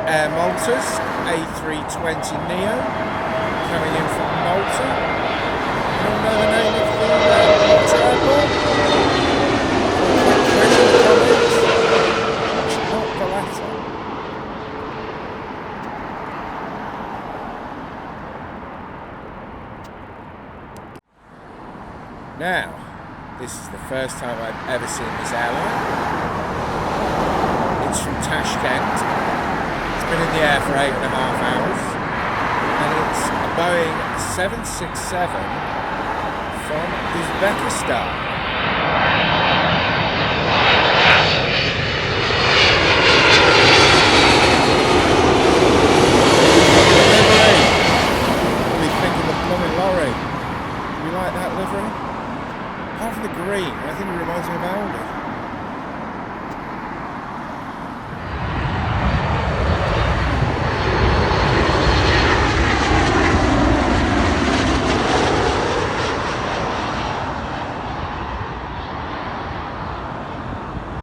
Air Malta's A320neo coming in from Malta. You all know the name of the Malta airport? Not the latter. Now, this is the first time I've ever seen this airline. It's from Tashkent. It's been in the air for 8.5 hours. And it's a Boeing 767 from Uzbekistan.